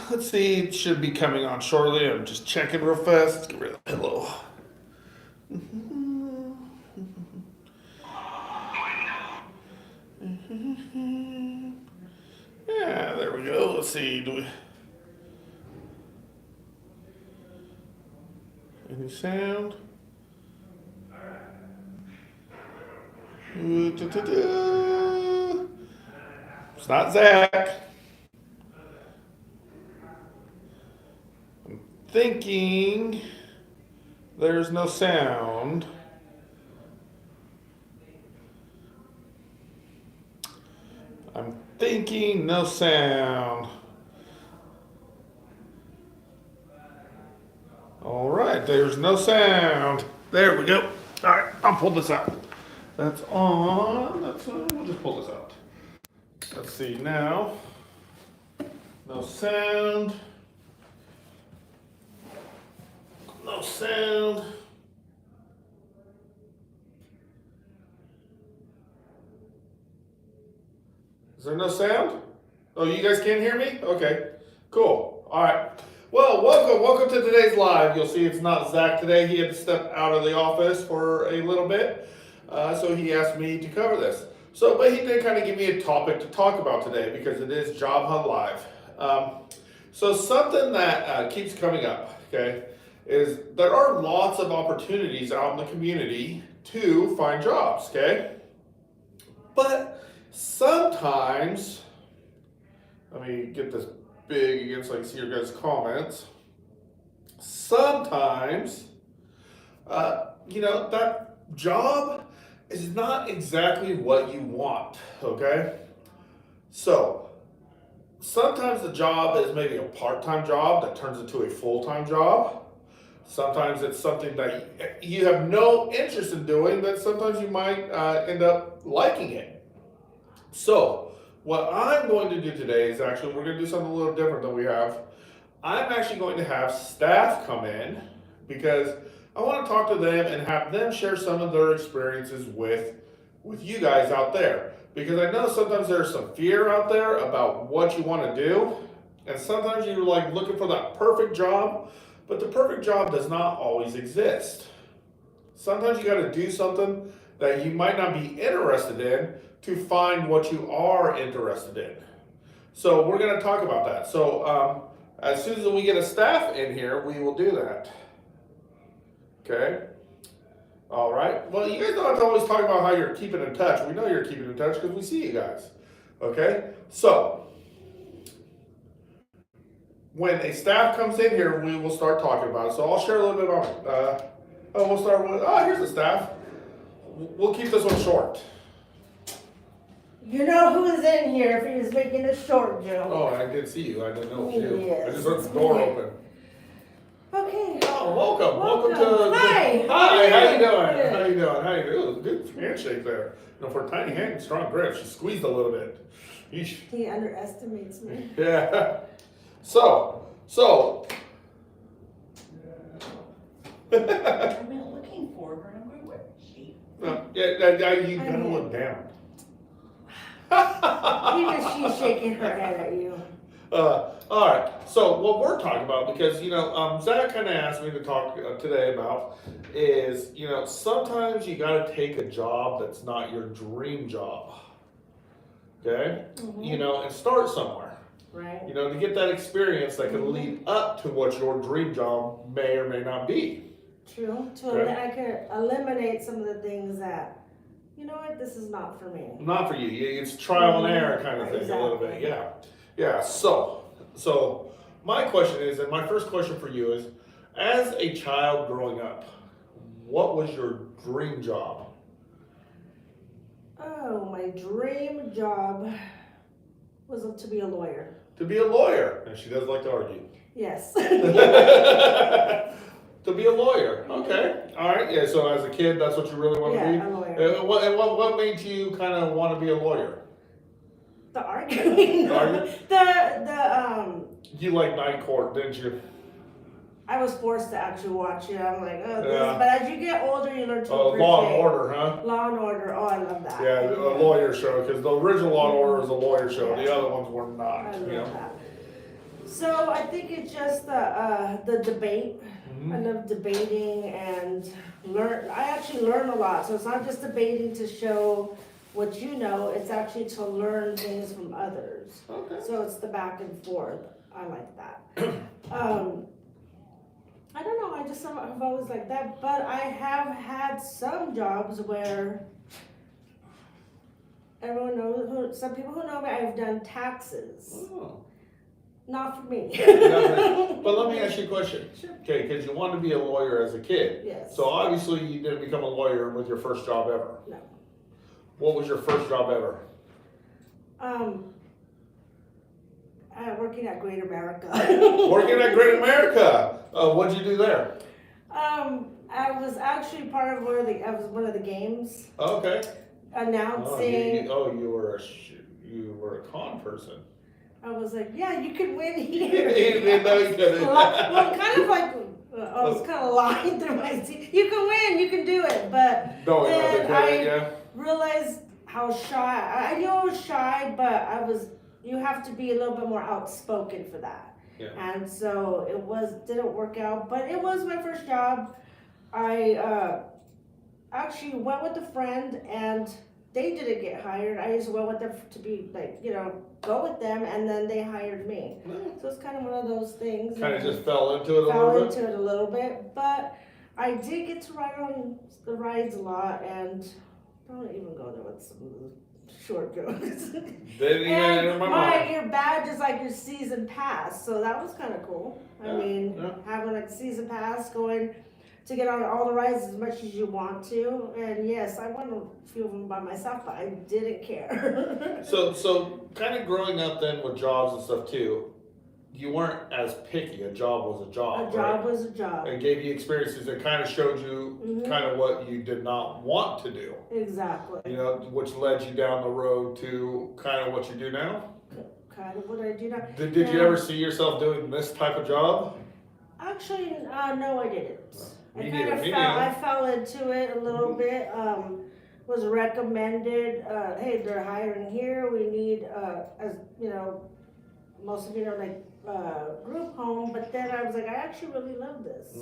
Let's see, it should be coming on shortly. I'm just checking real fast. Let's get rid of the pillow. Yeah, there we go. Let's see. Do we any sound? It's not Zach. I'm thinking there's no sound. I'm thinking no sound. All right, there's no sound. There we go. All right, I'll pull this out. That's on. We'll just pull this out. Let's see now. No sound. No sound. Is there no sound? Oh, you guys can't hear me? Okay, cool. All right. Well, welcome to today's live. You'll see it's not Zach today. He had to step out of the office for a little bit, so he asked me to cover this. But he did kind of give me a topic to talk about today because it is Job Hunt Live. So something that keeps coming up, okay, is there are lots of opportunities out in the community to find jobs, okay? But sometimes, let me get this big again so I can see your guys' comments. Sometimes, that job is not exactly what you want, okay? So, sometimes the job is maybe a part-time job that turns into a full-time job. Sometimes it's something that you have no interest in doing, but sometimes you might end up liking it. So, what I'm going to do today is actually, we're going to do something a little different than we have. I'm actually going to have staff come in because I want to talk to them and have them share some of their experiences with you guys out there. Because I know sometimes there's some fear out there about what you want to do. And sometimes you're like looking for that perfect job, but the perfect job does not always exist. Sometimes you got to do something that you might not be interested in to find what you are interested in. So we're going to talk about that. So as soon as we get a staff in here, we will do that. Okay? All right. Well, you guys don't have to always talk about how you're keeping in touch. We know you're keeping in touch because we see you guys. Okay? So when a staff comes in here, we will start talking about it. So I'll share a little bit about it. We'll start with, here's the staff. We'll keep this one short. You know who is in here if he was making a short joke. Oh, I did see you. I didn't know it was you. Yes. I just heard the door open. Okay. Oh, welcome to. Hi. Hi. How you doing? How you doing? How you doing? Good handshake there. For a tiny hand and strong grip, she squeezed a little bit. Yeesh. He underestimates me. Yeah. So. I've been looking for her and I'm going, where is she? You gotta look down. Even she's shaking her head at you. All right. So what we're talking about, because Zach kind of asked me to talk today about is sometimes you got to take a job that's not your dream job. Okay. Mm-hmm. And start somewhere. Right. To get that experience that can lead up to what your dream job may or may not be. True. Okay. I could eliminate some of the things that, you know what, this is not for me. Not for you. It's trial and error kind of thing, Exactly. a little bit. Yeah. Yeah. So my question is, and my first question for you is, as a child growing up, what was your dream job? Oh, my dream job was to be a lawyer. To be a lawyer. And she does like to argue. Yes. To be a lawyer. Okay. All right. Yeah. So as a kid, that's what you really want to be? Yeah, a lawyer. What made you kind of want to be a lawyer? The arguing. Arguing? The You like night court, didn't you? I was forced to actually watch it. I'm like, oh, this. Yeah. But as you get older, you learn to appreciate. Law and Order, huh? Law and Order. Oh, I love that. Yeah, a lawyer show, because the original Law and Order was a lawyer show. The other ones were not. I You love know? that. So I think it's just the debate. I love debating and learn. I actually learn a lot. So it's not just debating to show what you know. It's actually to learn things from others. Okay. So it's the back and forth. I like that. I don't know. I just have always like that. But I have had some jobs where everyone knows. Some people who know me, I've done taxes. Oh. Not for me. But let me ask you a question. Sure. Okay, because you wanted to be a lawyer as a kid. Yes. So obviously you didn't become a lawyer with your first job ever. No. What was your first job ever? Working at Great America. Working at Great America. What'd you do there? I was actually part of I was one of the games Okay. announcing. You were a con person. I was like, yeah, you can win You here. didn't know you could. Well, kind of like I was kind of lying through my teeth. You can win, you can do it, but No, then yeah. realized how shy. I knew I was shy, but you have to be a little bit more outspoken for that. Yeah. And so didn't work out, but it was my first job. I actually went with a friend and they didn't get hired. I just went with them to be like, go with them, and then they hired me. So it's kind of one of those things. Kind of just fell into it a little bit. But I did get to ride on the rides a lot, and don't even go there with some of the short jokes. Didn't even And your badge is like your season pass, so that was kind of cool. Having like season pass, going to get on all the rides as much as you want to. And yes, I went a few of them by myself, but I didn't care. So kind of growing up then with jobs and stuff too, you weren't as picky. A job was a job. A job was a job. It gave you experiences that kind of showed you kind of what you did not want to do. Exactly. Which led you down the road to kind of what you do now. Kind of what I do now. Did you ever see yourself doing this type of job? Actually, no, I didn't. Me I neither, kind of me fell. neither. I fell into it a little bit. Was recommended. Hey, they're hiring here. We need, as most of you know, like group home. But then I was like, I actually really love this.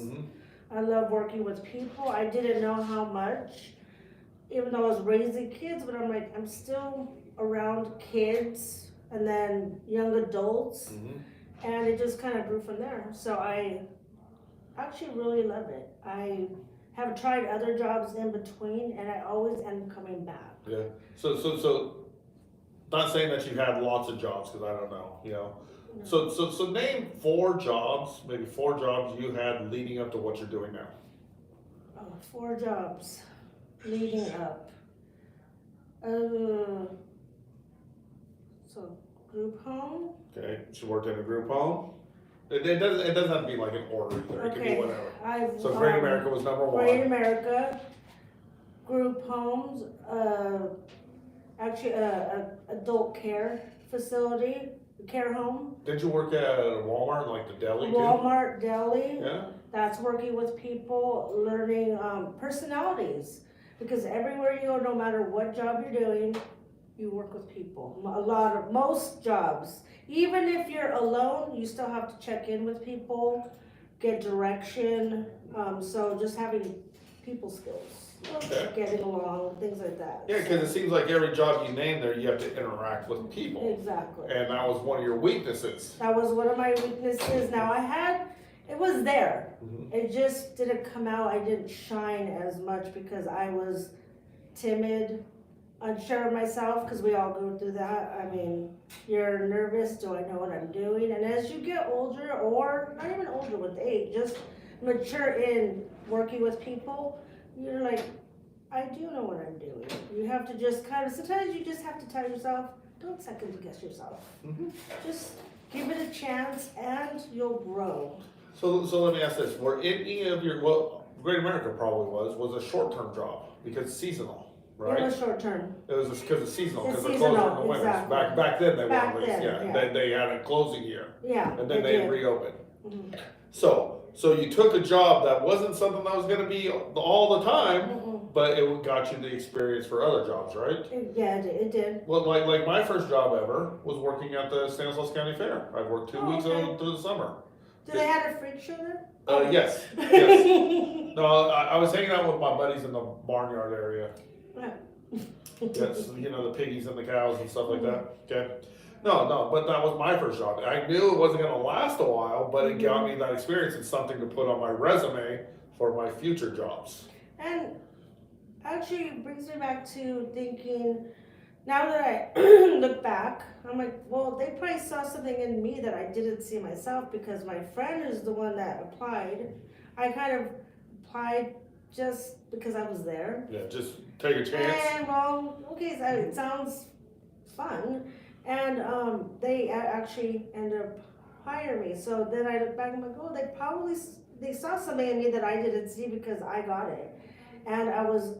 I love working with people. I didn't know how much, even though I was raising kids. But I'm like, I'm still around kids and then young adults, and it just kind of grew from there. So I actually really love it. I have tried other jobs in between, and I always end up coming back. Yeah. So not saying that you had lots of jobs, because I don't know, So name 4 jobs, maybe 4 jobs you had leading up to what you're doing now. 4 jobs leading up. So group home. Okay, she worked in a group home. It doesn't have to be like an order either. It can be whatever. So Great America was number 1. Great America, group homes, actually adult care facility, care home. Did you work at Walmart, like the deli too? Walmart deli. Yeah. That's working with people, learning personalities. Because everywhere you go, no matter what job you're doing, you work with people. Most jobs. Even if you're alone, you still have to check in with people, get direction. So just having people skills, getting along, things like that. Yeah, because it seems like every job you name there, you have to interact with people. Exactly. And that was one of your weaknesses. That was one of my weaknesses. Now it was there. It just didn't come out. I didn't shine as much because I was timid, unsure of myself, because we all go through that. I mean, you're nervous. Do I know what I'm doing? And as you get older, or not even older with age, just mature in working with people, you're like, I do know what I'm doing. You have to just sometimes you just have to tell yourself, don't second guess yourself. Just give it a chance and you'll grow. So let me ask this: were any of your Great America probably was a short-term job because it's seasonal, right? It was short term. It was because it's seasonal, It's because they're closed in the seasonal, winters. exactly. Back then they Back were at least, then, yeah. yeah. They had a closing year, Yeah. and then they did. reopened. Mhm. So So you took a job that wasn't something that was going to be all the time, Mm-mm. but it got you the experience for other jobs, right? Yeah, it did. Well, like my first job ever was working at the Stanislaus County Fair. I worked 2 weeks okay. through the summer. Did they have a freak show there? Yes, yes. No, I was hanging out with my buddies in the barnyard area. Yes, you know, the piggies and the cows and stuff like that. Okay. No, but that was my first job. I knew it wasn't going to last a while, but it got me that experience. It's something to put on my resume for my future jobs. And actually, it brings me back to thinking, now that I look back, I'm like, well, they probably saw something in me that I didn't see myself, because my friend is the one that applied. I kind of applied just because I was there. Yeah, just take a chance. And well, okay, so it sounds fun. And they actually ended up hiring me. So then I look back and I'm like, oh, they saw something in me that I didn't see, because I got it. And I was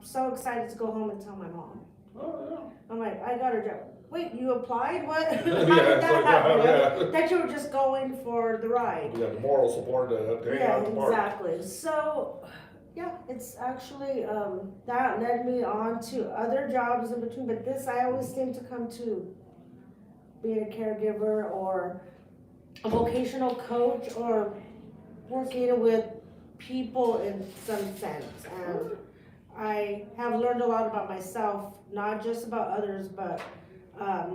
so excited to go home and tell my mom. Oh, yeah. I'm like, I got a job. Wait, you applied? What? How Yeah, did it's that like, happen? wow, yeah. That you were just going for the ride. You got the moral support to hang Yeah, out at the park. exactly. So, yeah, it's actually, that led me on to other jobs in between, but this, I always seem to come to being a caregiver or a vocational coach or working with people in some sense. And I have learned a lot about myself, not just about others, but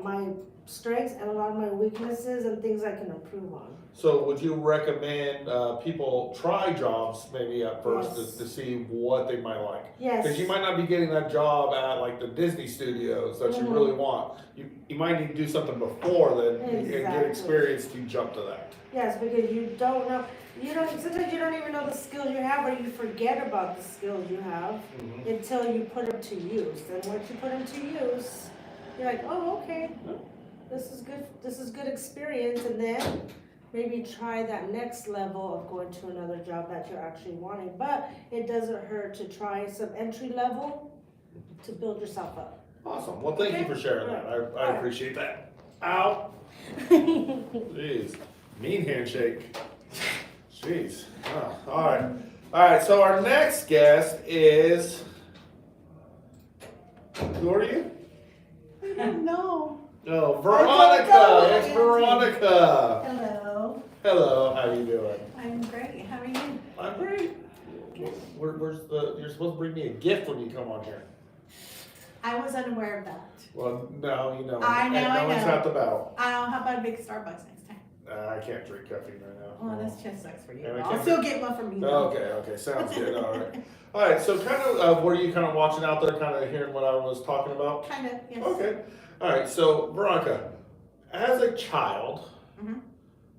my strengths and a lot of my weaknesses and things I can improve on. So would you recommend people try jobs maybe at first Yes. to see what they might like? Yes. Because you might not be getting that job at like the Disney studios that you really want. You might need to do something before then and get Exactly. experience to jump to that. Yes, because you don't know, sometimes you don't even know the skills you have, or you forget about the skills you have until you put them to use. And once you put them to use, you're like, oh, okay, this is good experience. And then maybe try that next level of going to another job that you're actually wanting. But it doesn't hurt to try some entry level to build yourself up. Awesome. Well, thank you for sharing that. I appreciate that. Ow. Jeez. Mean handshake. Jeez. Oh, all right. All right. So our next guest is. Who are you? I don't know. Oh, Veronica. It's Veronica. Hello. Hello. How you doing? I'm great. How are you? I'm great. Where's the? You're supposed to bring me a gift when you come on here. I was unaware of that. Well, now you know. I know, And I no one's know. out the battle. How about a big Starbucks next time? I can't drink caffeine right now. Oh, this just sucks for you. Yeah, I I'll can't still get one from you. though. Okay, sounds good. All right. All right. So, kind of, were you kind of watching out there, kind of hearing what I was talking about? Kind of, yes. Okay. All right. So, Veronica, as a child, Mhm.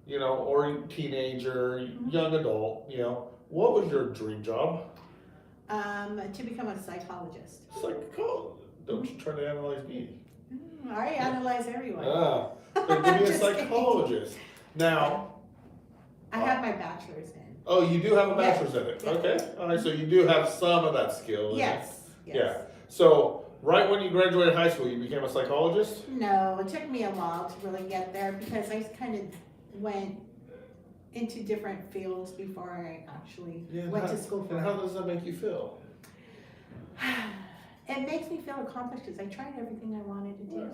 you know, or a teenager, young adult, you know, what was your dream job? To become a psychologist. It's like, oh, don't you try to analyze me. I analyze everyone. Ah, but to be a Just kidding. psychologist. Now, I have my bachelor's in. oh, you do have a Yeah. bachelor's in it. Yeah. Okay. All right. So you do have some of that skill. in it. Yes. Yeah. So right when you graduated high school, you became a psychologist? No, it took me a while to really get there because I kind of went into different fields before I actually went to school for And how it. does that make you feel? It makes me feel accomplished because I tried everything I wanted to do.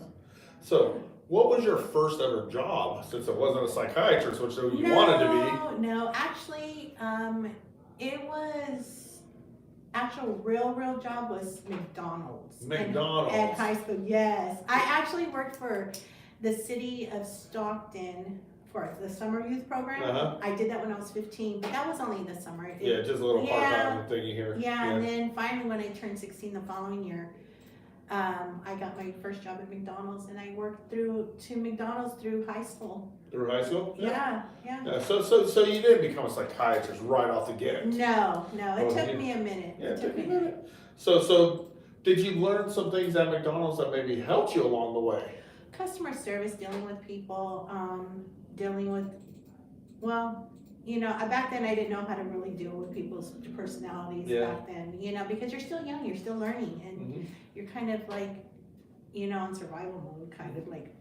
So, what was your first ever job, since it wasn't a psychiatrist, which you wanted to be? No, actually, it was actual real job was McDonald's. McDonald's. At high school, yes. I actually worked for the city of Stockton for the summer youth program. Uh-huh. I did that when I was 15, but that was only the summer. Yeah, just a little part-time thing you hear. Yeah, and then finally when I turned 16 the following year, I got my first job at McDonald's, and I worked to McDonald's through high school. Through high school? Yeah. So you didn't become a psychiatrist right off the get? No, it Oh, took you- me a minute. Yeah, it took me a minute. So did you learn some things at McDonald's that maybe helped you along the way? Customer service, dealing with people, dealing with, well, you know, back then I didn't know how to really deal with people's personalities back then, you know, because you're still young, you're still learning, and you're kind of like, you know, in survival mode, kind of like,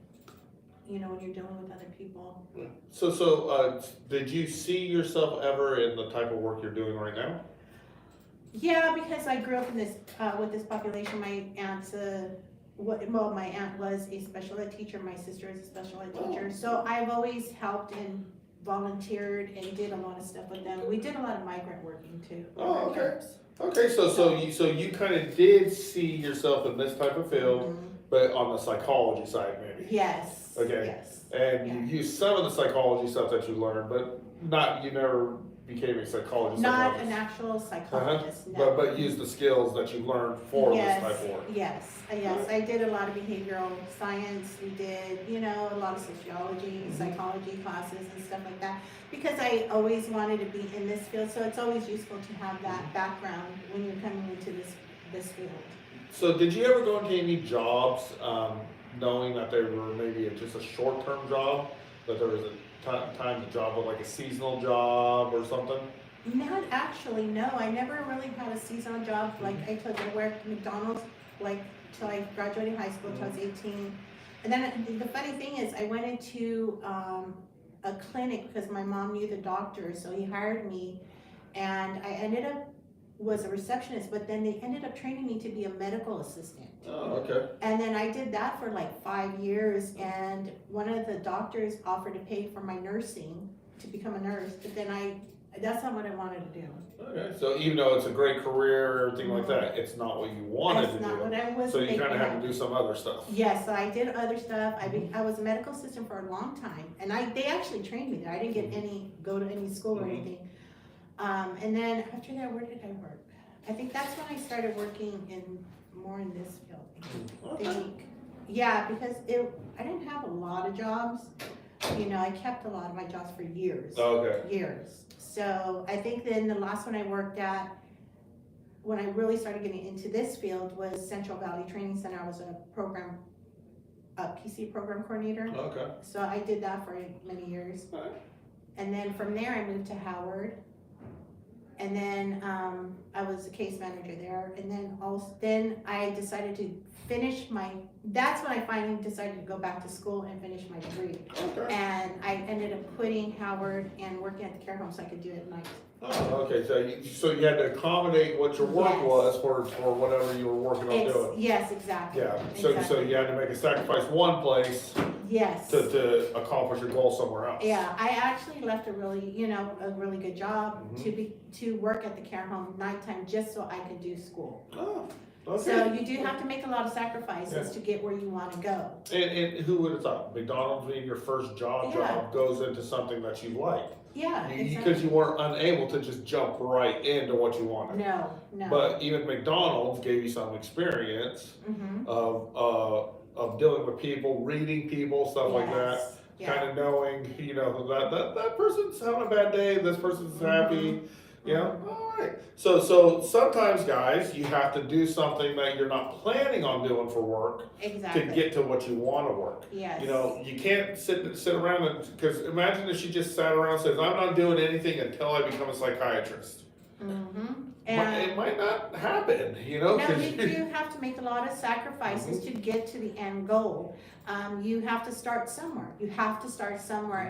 you know, when you're dealing with other people. So, did you see yourself ever in the type of work you're doing right now? Yeah, because I grew up in this, with this population. My aunt's my aunt was a special ed teacher, my sister is a special ed teacher. So I've always helped and volunteered and did a lot of stuff with them. We did a lot of migrant working too. Oh, okay. Okay, so you kind of did see yourself in this type of field, Mhm. but on the psychology side, maybe. Yes. Okay. Yes. And you used some of the psychology stuff that you learned, but you never became a psychologist. Not an actual psychologist, no. But use the skills that you learned for Yes, this type of work. yes. I did a lot of behavioral science. We did, you know, a lot of sociology, psychology classes and stuff like that. Because I always wanted to be in this field, so it's always useful to have that background when you're coming into this field. So did you ever go into any jobs knowing that they were maybe just a short-term job, that there was a time the job was like a seasonal job or something? Not actually, no. I never really had a seasonal job. Like I told you, I worked at McDonald's like till I graduated high school, till I was 18. And then the funny thing is I went into a clinic because my mom knew the doctor, so he hired me, and I was a receptionist, but then they ended up training me to be a medical assistant. Oh, okay. And then I did that for like 5 years, and one of the doctors offered to pay for my nursing to become a nurse, but then that's not what I wanted to do. Okay, so even though it's a great career and everything like that, it's not what you wanted to That's not do. what I was So you thinking kind of had of. to do some other stuff. Yes, so I did other stuff. I was a medical assistant for a long time, and they actually trained me there. I didn't get go to any school or anything. And then after that, where did I work? I think that's when I started working more in this field. I think. Yeah, because I didn't have a lot of jobs. You know, I kept a lot of my jobs for years. Okay. Years. So I think then the last one I worked at, when I really started getting into this field, was Central Valley Training Center. I was a PC program coordinator. Okay. So I did that for many years. Alright. And then from there I moved to Howard. And then I was a case manager there. And then I decided to finish that's when I finally decided to go back to school and finish my degree. Okay. And I ended up quitting Howard and working at the care home so I could do it at night. Oh, okay, so you had to accommodate what your work Yes. was for whatever you were working on doing. Yes, exactly. Yeah, so you had to make a sacrifice one place Yes. to accomplish your goal somewhere else. Yeah, I actually left a really good job Mhm. to work at the care home nighttime just so I could do school. Oh, okay. So you do have to make a lot of sacrifices to get where you want to go. And who would have thought McDonald's being your first job goes into something that you like? Yeah, exactly. Because you weren't unable to just jump right into what you wanted. No. But even McDonald's gave you some experience Mm-hmm. of dealing with people, reading people, stuff like that. Yeah. Kind of knowing, that person's having a bad day, this person's happy, all right. So sometimes, guys, you have to do something that you're not planning on doing for work Exactly. to get to what you want to work. Yes. You can't sit around because imagine if she just sat around and says, I'm not doing anything until I become a psychiatrist. Mm-hmm. It might not happen, No, you do have to make a lot of sacrifices Mm-hmm. to get to the end goal. You have to start somewhere.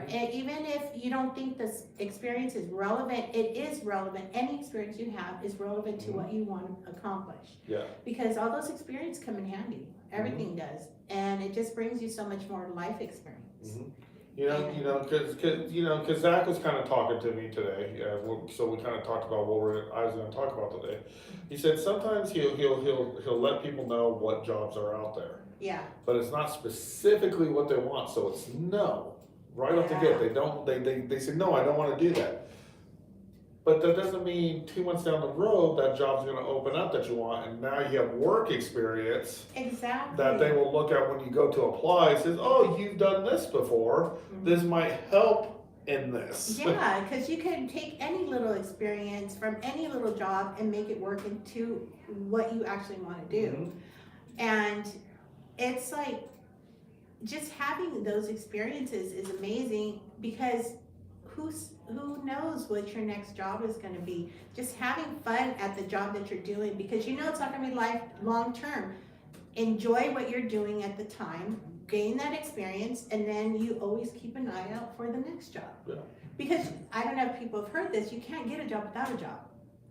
And even if you don't think this experience is relevant, it is relevant. Any experience you have is relevant to what you want to accomplish. Yeah. Because all those experiences come in handy. Everything does. And it just brings you so much more life experience. Mm-hmm. Because Zach was kind of talking to me today, so we kind of talked about what I was going to talk about today. He said sometimes he'll let people know what jobs are out there, Yeah. but it's not specifically what they want, so it's no, right off the gate. They say no, I don't want to do that. But that doesn't mean 2 months down the road that job's going to open up that you want, and now you have work experience. Exactly. That they will look at when you go to apply. Says, oh, you've done this before. This might help in this. Yeah, because you can take any little experience from any little job and make it work into what you actually want to do. Mm-hmm. And it's like just having those experiences is amazing because who knows what your next job is going to be. Just having fun at the job that you're doing because it's not going to be long term. Enjoy what you're doing at the time. gain that experience, and then you always keep an eye out for the next job. Yeah. Because I don't know if people have heard this, you can't get a job without a job.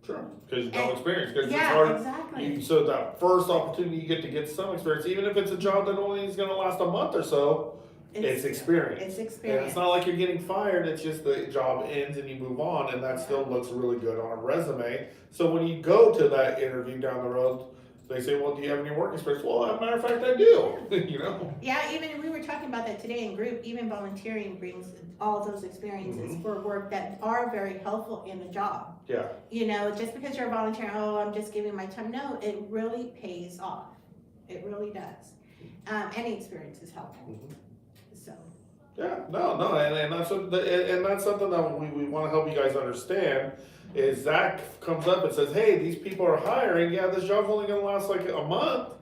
Sure, because you don't And- experience, because it's Yeah, hard. exactly. So that first opportunity you get some experience, even if it's a job that only is gonna last a month or so, it's experience. It's And experience. it's not like you're getting fired, it's just the job ends and you move on, and that still looks really good on a resume. So when you go to that interview down the road, they say, well, do you have any work experience? Well, as a matter of fact, I do, you know? Yeah, even we were talking about that today in group, even volunteering brings all those experiences for work that are very helpful in the job. Yeah, You know, just because you're volunteering, oh, I'm just giving my time. No, it really pays off. It really does. Any experience is helpful. So, yeah, no, and that's what, and that's something that we wanna help you guys understand, is Zach comes up and says, hey, these people are hiring, yeah, this job's only gonna last like a month,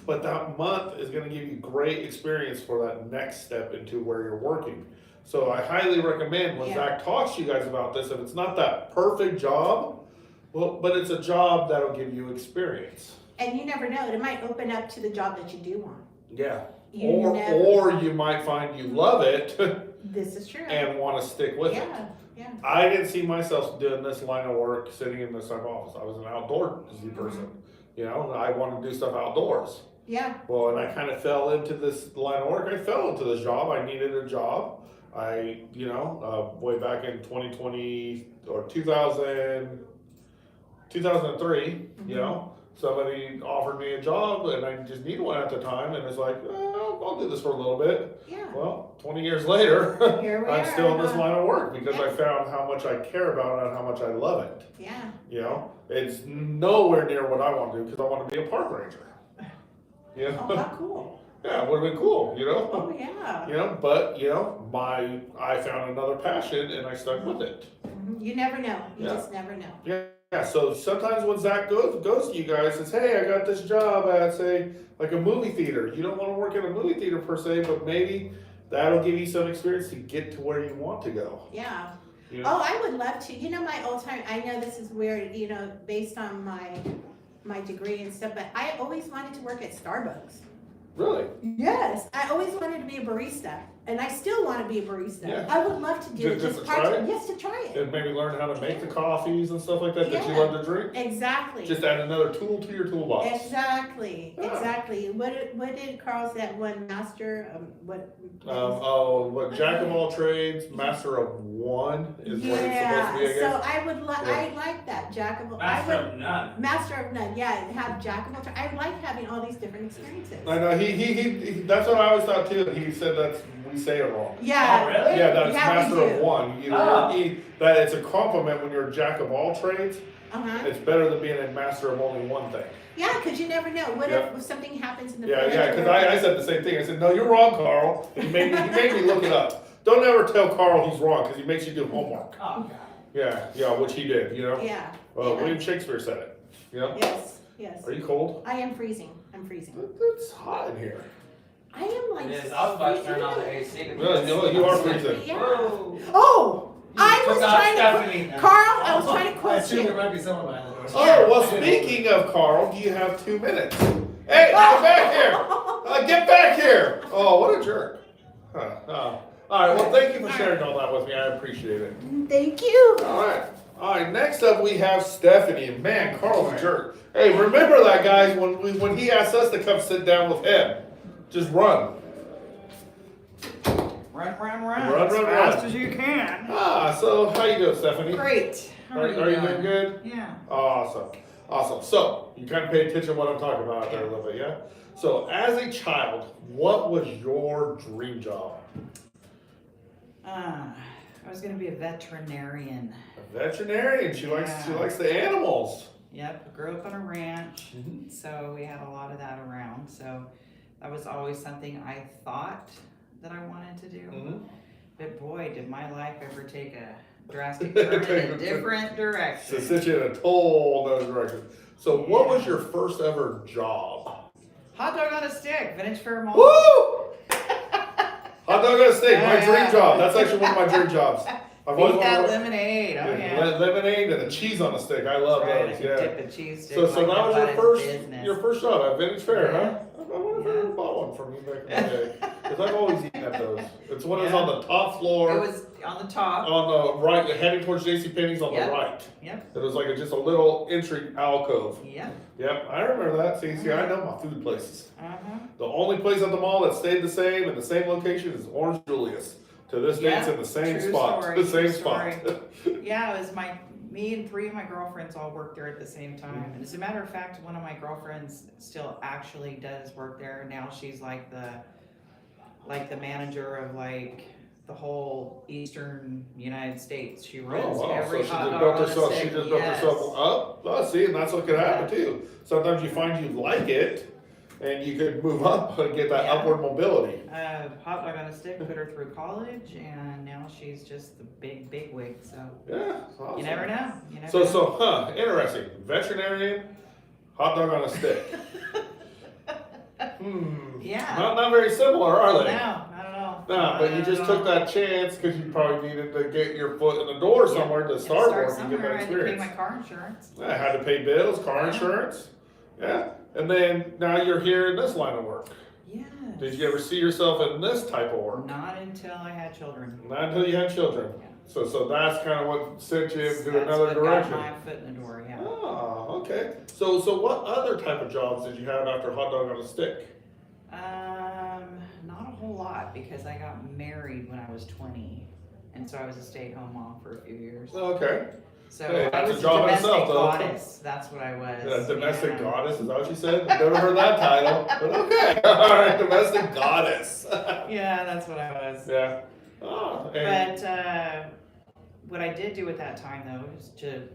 but that month is gonna give you great experience for that next step into where you're working. So I highly recommend when Yeah. Zach talks to you guys about this, if it's not that perfect job, well, but it's a job that'll give you experience. and you never know, it might open up to the job that you do want. Yeah. You never- Or you might find you love it This is true. and wanna stick with it. Yeah. I didn't see myself doing this line of work sitting in this type of office. I was an outdoorsy person. You know, I wanted to do stuff outdoors. Yeah. Well, and I kind of fell into this line of work. I fell into this job. I needed a job. Way back in 2020 or 2003, you know, somebody offered me a job and I just needed one at the time. And it's like, I'll do this for a little bit. Yeah. Well, 20 years later, Here we I'm are, still in this huh? line of work because I Yeah. found how much I care about it and how much I love it. Yeah. You know, it's nowhere near what I want to do because I want to be a park ranger. You know? Oh, how cool. Yeah, it would have been cool, you know? Oh, yeah. You know, but, you know, I found another passion and I stuck with it. You never know. You Yeah. just never know. Yeah, so sometimes when Zach goes to you guys, says, hey, I got this job at, say, like a movie theater. You don't want to work in a movie theater per se, but maybe that'll give you some experience to get to where you want to go. Yeah. You know? Oh, I would love to. You know, my old time, I know this is weird, you know, based on my degree and stuff, but I always wanted to work at Starbucks. Really? Yes, I always wanted to be a barista, and I still want to be a barista. Yeah. I would love to do it. Just to part try it? Yes, to try it. And maybe learn how to make the coffees and stuff like that that you Yeah. love to drink. Exactly. Just add another tool to your toolbox. Exactly. Yeah. Exactly. What did Carl say? One master? What? Jack of all trades, master of one is what it's supposed to be, I So guess. I would Yeah. I like that Jack of all. Master I would, of none. Master of none. Yeah, have Jack of all trades. I like having all these different experiences. I know, he that's what I always thought too. He said we say it wrong. Yeah. Oh, really? Yeah, that it's Yeah, we master of do. one. Oh. That it's a compliment when you're a jack of all trades. Uh-huh. It's better than being a master of only one thing. Yeah, because you never know. What Yeah. if something happens in the Yeah, future? because I said the same thing. I said, no, you're wrong, Carl. He made me look it up. Don't ever tell Carl he's wrong because he makes you do homework. Oh, God. Yeah, which he did, you know. Yeah. Well, yeah. William Shakespeare said it. You know. Yes. Yes. Are you cold? I am freezing. I'm freezing. It's hot in here. I am like. It is. I was about to turn on the AC. Really? You are freezing. Yeah. Whoa. Oh, I took was out trying Stephanie. to. Carl, I was trying to I quote assume there you. might be someone behind the door. Oh, well, speaking of Carl, do you have 2 minutes? Hey, get back here! Get back here! Oh, what a jerk. All right, well, thank you for sharing all that with me. I appreciate it. Thank you. All right, next up we have Stephanie. And man, Carl's a jerk. Hey, remember that, guys, when he asked us to come sit down with him. Just run. Run. Run, as run, fast run. as you can. So how you doing, Stephanie? Great. How Are you doing good? Yeah. Awesome. So, you kind of pay attention to what I'm talking about there a little bit, yeah? So, as a child, what was your dream job? I was gonna be a veterinarian. A veterinarian. She Yeah. likes the animals. Yep. Grew up on a ranch, so we had a lot of that around. So that was always something I thought that I wanted to do. Mhm. But boy, did my life ever take a drastic turn in a different To direction. sit you in a total other direction. So, what was your first ever job? Hot dog on a stick, Vintage Fair Mall. Woo! Hot dog on a stick, my Yeah, dream yeah. job. That's actually one of my dream jobs. I've always Beat that wanted lemonade. Oh yeah. lemonade and the cheese on a stick. I love Right, I those. could Yeah. dip a cheese stick So like that was nobody's business. your first job at Vintage Fair, huh? Yeah. I wonder if I ever bought one from you back in the day. Because I've always eaten at those. It's when it's Yeah. on the top floor, It was on the top. on the right, heading towards JCPenney's on Yep. the right. Yep. It was like just a little entry alcove. Yep. Yep, I remember that. See, I know my food places. Uh-huh. The only place at the mall that stayed the same in the same location is Orange Julius. To this day, it's Yeah, in the same true spot. story, The same true spot. Yeah, it was me and 3 of my girlfriends all worked there at the same time. And as a matter of fact, one of my girlfriends still actually does work there. Now she's like the manager of like the whole eastern United States. She Oh runs wow! every So she hot just dog built on a herself. stick. She just built Yes. herself up. Oh, see, and that's what could happen too. Sometimes you find you like it, and you could move up and get that Yeah. upward mobility. Hot dog on a stick put her through college, and now she's just the big wig. So Yeah, awesome. you never know. You never So, know. interesting. Veterinarian, hot dog on a stick. Yeah. Not very similar, are No, they? not at all. No, but you just took that chance because you probably needed to get your foot in the door somewhere to start working and get that I had to pay experience. my car insurance. I had to pay bills, car Yeah. insurance. Yeah. And then now you're here in this line of work. Yeah. Did you ever see yourself in this type of work? Not until I had children. Not until you had children. Yeah. So that's kind of what sent you into That's another what direction. got my foot in the door, yeah. Oh, okay. So what other type of jobs did you have after hot dog on a stick? Not a whole lot because I got married when I was 20, and so I was a stay-at-home mom for a few years. Okay. So Hey, I that's a was a job in domestic itself, though. goddess. That's what I was. Domestic yeah. goddess, is that what you said? I've never heard that title, but okay. All right, domestic goddess. Yeah, that's what I was. Yeah. Oh, and But what I did do at that time though is to,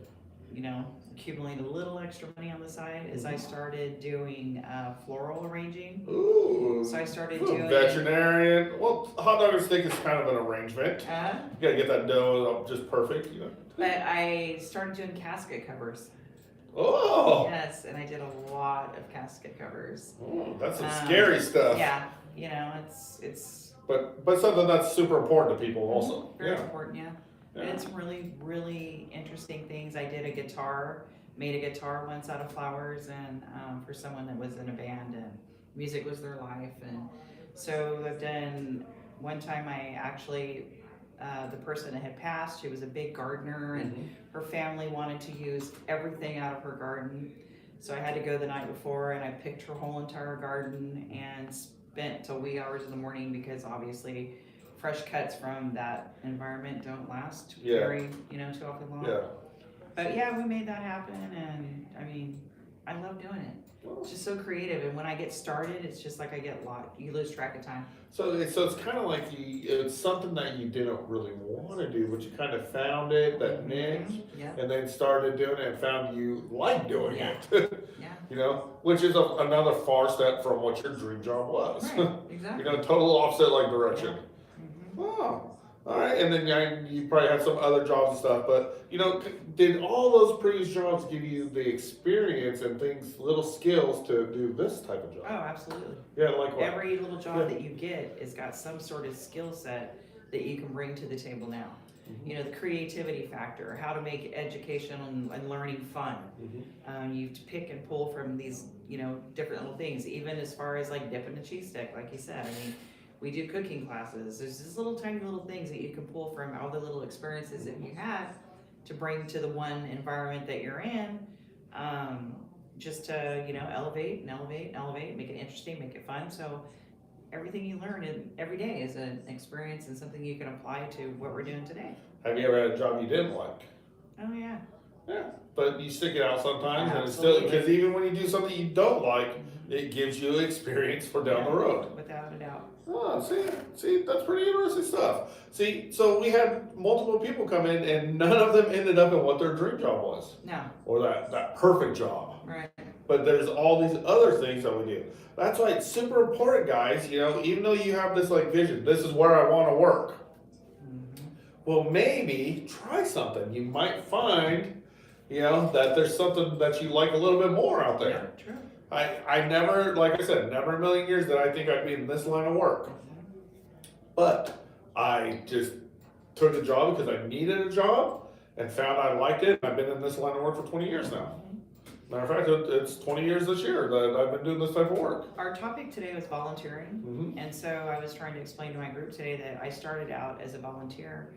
accumulate a little extra money on the side. Is I started doing floral arranging. ooh. So I started Ooh, doing veterinarian. Well, hot dog and stick is kind of an arrangement. You gotta get that dough up just perfect. But I started doing casket covers. Oh, Yes, and I did a lot of casket covers. oh, that's some Um, scary stuff. Yeah, it's But something that's super important to people also. very Yeah. important. Yeah. Yeah. I did some really interesting things. I did made a guitar once out of flowers, and for someone that was in a band, and music was their life. And so I've done, one time I actually, the person that had passed, she was a big gardener, and her family wanted to use everything out of her garden. So I had to go the night before, and I picked her whole entire garden and spent till wee hours in the morning, because obviously fresh cuts from that environment don't last Yeah. very, too awfully long. Yeah. But yeah, we made that happen, and I mean, I love doing it. It's just so creative, and when I get started, it's just like I get lost. You lose track of time. So it's kind of like it's something that you didn't really want to do, but you kind of found it, that niche, Yeah, and then started doing it and found you like doing Yeah. it. yeah, Which is another far step from what your dream job was. right, exactly. Total opposite like direction. Mhm. Oh, all right. And then you probably had some other jobs and stuff, but did all those previous jobs give you the experience and things, little skills to do this type of job? Oh, absolutely. Yeah, like what? Every little job Yeah. that you get has got some sort of skill set that you can bring to the table now. Mhm. The creativity factor, how to make education and learning fun. Mhm. You pick and pull from these, different little things, even as far as like dipping a cheese stick, like you said. I mean, we do cooking classes. There's these tiny little things that you can pull from all the little experiences that you had to bring to the one environment that you're in, just to, elevate, make it interesting, make it fun. So everything you learn every day is an experience and something you can apply to what we're doing today. Have you ever had a job you didn't like? Oh yeah. Yeah, but you stick it out sometimes, and it's still Absolutely. because even when you do something you don't like, it gives you experience for down the road. Without a doubt. Oh, see, that's pretty interesting stuff. See, so we had multiple people come in, and none of them ended up in what their dream job was, No, or that perfect job. right. But there's all these other things that we do. That's why it's super important, guys. Even though you have this like vision, this is where I want to work. Mhm. Well, maybe try something. You might find, that there's something that you like a little bit more out there. Yeah, true. I never, like I said, never in a million years did I think I'd be in this line of work. But I just took a job because I needed a job and found I liked it. I've been in this line of work for 20 years now. Matter of fact, it's 20 years this year that I've been doing this type of work. Our topic today was volunteering. Mm-hmm. And so I was trying to explain to my group today that I started out as a volunteer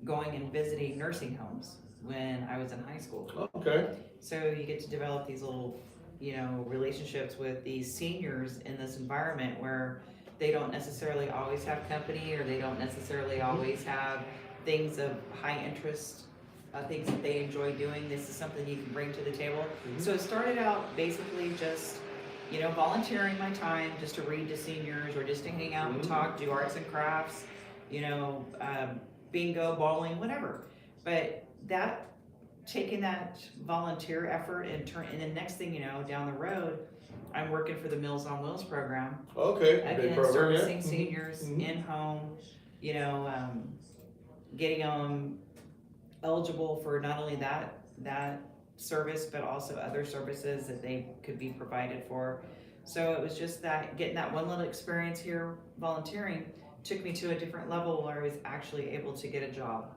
going and visiting nursing homes when I was in high school. Okay. So you get to develop these little, relationships with these seniors in this environment where they don't necessarily always have company, or they don't necessarily always have things of high interest, things that they enjoy doing. This is something you can bring to the table. Mm-hmm. So it started out basically just, volunteering my time just to read to seniors, or just to hang out and talk, do arts and crafts, bingo, bowling, whatever. But taking that volunteer effort and the next thing you know, down the road, I'm working for the Meals on Wheels program. Okay. Big Again, program, servicing yeah. seniors in home, getting them eligible for not only that service, but also other services that they could be provided for. So it was just that getting that one little experience here volunteering took me to a different level where I was actually able to get a job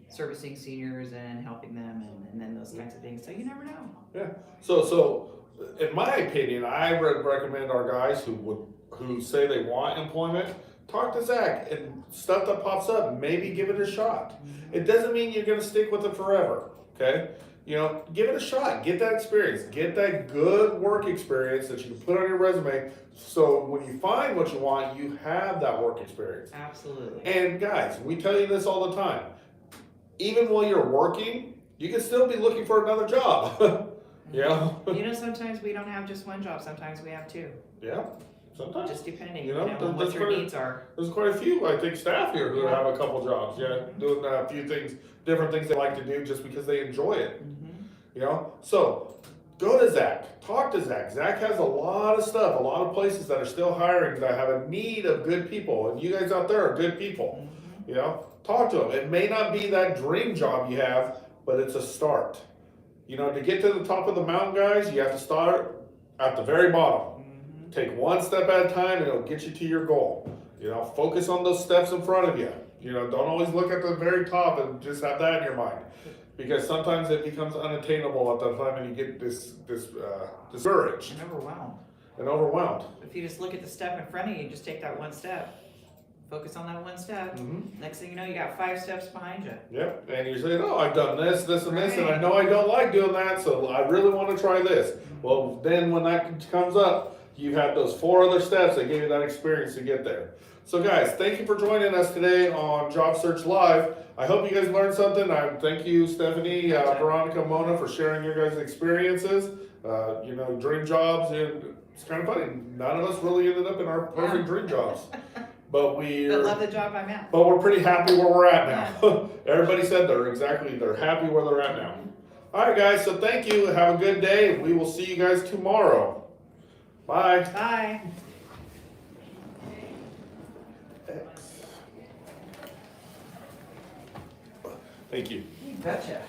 servicing seniors and helping them and then those kinds of things. So you never know. Yeah. So in my opinion, I would recommend our guys who say they want employment, talk to Zach, and stuff that pops up, maybe give it a shot. It doesn't mean you're gonna stick with it forever. Okay. Give it a shot, get that experience, get that good work experience that you can put on your resume, so when you find what you want, you have that work experience. Absolutely. And guys, we tell you this all the time. Even while you're working, you can still be looking for another job. Yeah. Sometimes we don't have just one job, sometimes we have two. Yeah, sometimes. Just depending, there's on what your quite a- needs are. There's quite a few, I think, staff here who have a couple jobs, doing a few things, different things they like to do just because they enjoy it. So go to Zach, talk to Zach. Zach has a lot of stuff, a lot of places that are still hiring that have a need of good people, and you guys out there are good people. Talk to them. It may not be that dream job you have, but it's a start. To get to the top of the mountain, guys, you have to start at the very bottom. Take one step at a time, and it'll get you to your goal. Focus on those steps in front of you. Don't always look at the very top and just have that in your mind, because sometimes it becomes unattainable at the time, and you get discouraged And overwhelmed. If you just look at the step in front of you, just take that one step. Focus on that one step. Next thing you know, you got 5 steps behind you. Yep, and you say, "Oh, I've done this, this, and this, and I know I don't like doing that, so I really want to try this." Well, then when that comes up, you've had those 4 other steps that gave you that experience to get there. So guys, thank you for joining us today on Job Search Live. I hope you guys learned something. Thank you, Stephanie, Veronica, Mona, for sharing your guys' experiences. Dream jobs, and it's kind of funny. None of us really ended up in our perfect dream jobs. But love the job I'm at. But we're pretty happy where we're at now. Everybody said they're happy where they're at now. All right, guys. So thank you. Have a good day. We will see you guys tomorrow. Bye. Bye. Thank you. You betcha.